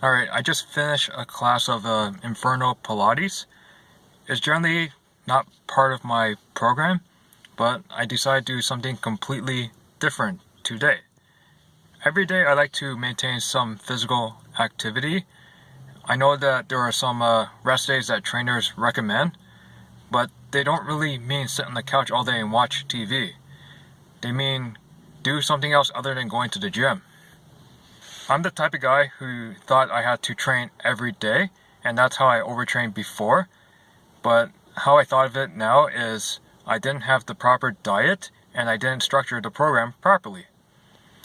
Alright, I just finished a class of Inferno Pilates. It's generally not part of my program, but I decided to do something completely different today. Every day I like to maintain some physical activity. I know that there are some rest days that trainers recommend, but they don't really mean sit on the couch all day and watch TV. They mean do something else other than going to the gym. I'm the type of guy who thought I had to train every day, and that's how I overtrained before. But how I thought of it now is I didn't have the proper diet and I didn't structure the program properly.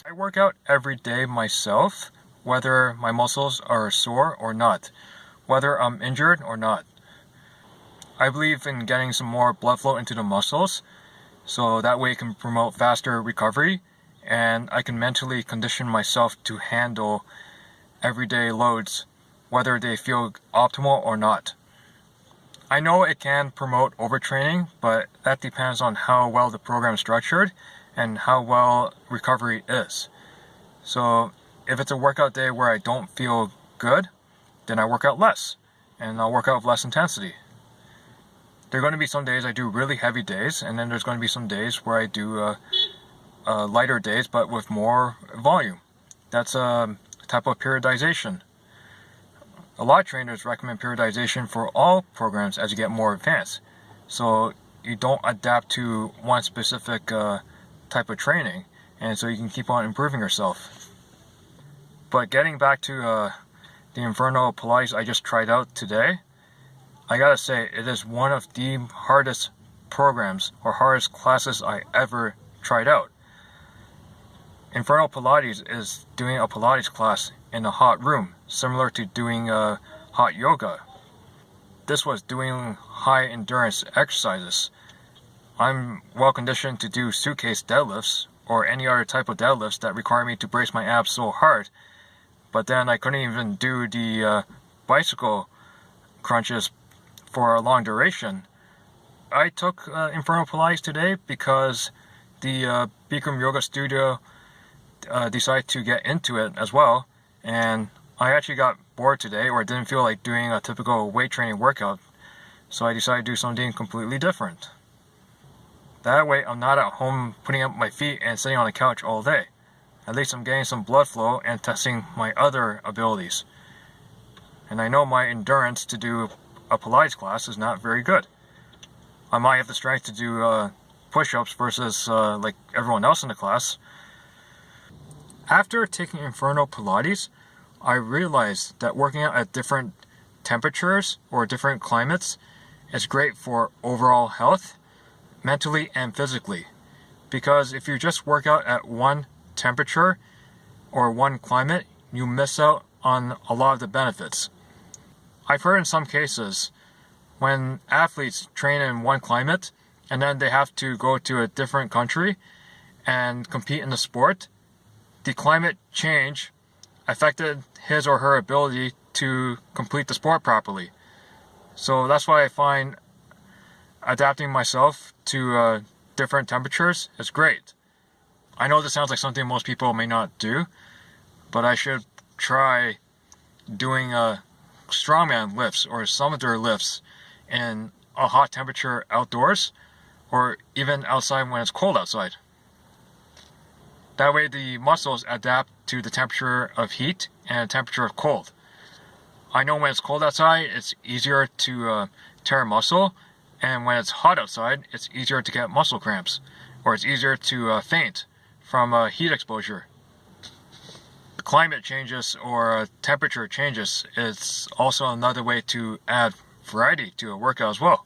I work out every day myself, whether my muscles are sore or not, whether I'm injured or not. I believe in getting some more blood flow into the muscles, so that way it can promote faster recovery, and I can mentally condition myself to handle everyday loads, whether they feel optimal or not. I know it can promote overtraining, but that depends on how well the program is structured and how well recovery is. So if it's a workout day where I don't feel good, then I work out less, and I'll work out with less intensity. There are going to be some days I do really heavy days, and then there's going to be some days where I do lighter days but with more volume. That's a type of periodization. A lot of trainers recommend periodization for all programs as you get more advanced, so you don't adapt to one specific type of training, and so you can keep on improving yourself. But getting back to the Inferno Pilates I just tried out today, I gotta say it is one of the hardest programs or hardest classes I ever tried out. Inferno Pilates is doing a Pilates class in a hot room, similar to doing hot yoga. This was doing high endurance exercises. I'm well conditioned to do suitcase deadlifts or any other type of deadlifts that require me to brace my abs so hard, but then I couldn't even do the bicycle crunches for a long duration. I took Inferno Pilates today because the Bikram Yoga Studio decided to get into it as well, and I actually got bored today, or didn't feel like doing a typical weight training workout, so I decided to do something completely different. That way I'm not at home putting up my feet and sitting on the couch all day. At least I'm getting some blood flow and testing my other abilities. And I know my endurance to do a Pilates class is not very good. I might have the strength to do push-ups versus like everyone else in the class. After taking Inferno Pilates, I realized that working out at different temperatures or different climates is great for overall health, mentally and physically. Because if you just work out at one temperature or one climate, you miss out on a lot of the benefits. I've heard in some cases when athletes train in one climate and then they have to go to a different country and compete in the sport, the climate change affected his or her ability to complete the sport properly. So that's why I find adapting myself to different temperatures is great. I know this sounds like something most people may not do, but I should try doing strongman lifts or summitor lifts in a hot temperature outdoors, or even outside when it's cold outside. That way the muscles adapt to the temperature of heat and the temperature of cold. I know when it's cold outside, it's easier to tear muscle, and when it's hot outside, it's easier to get muscle cramps, or it's easier to faint from heat exposure. The climate changes or temperature changes is also another way to add variety to a workout as well.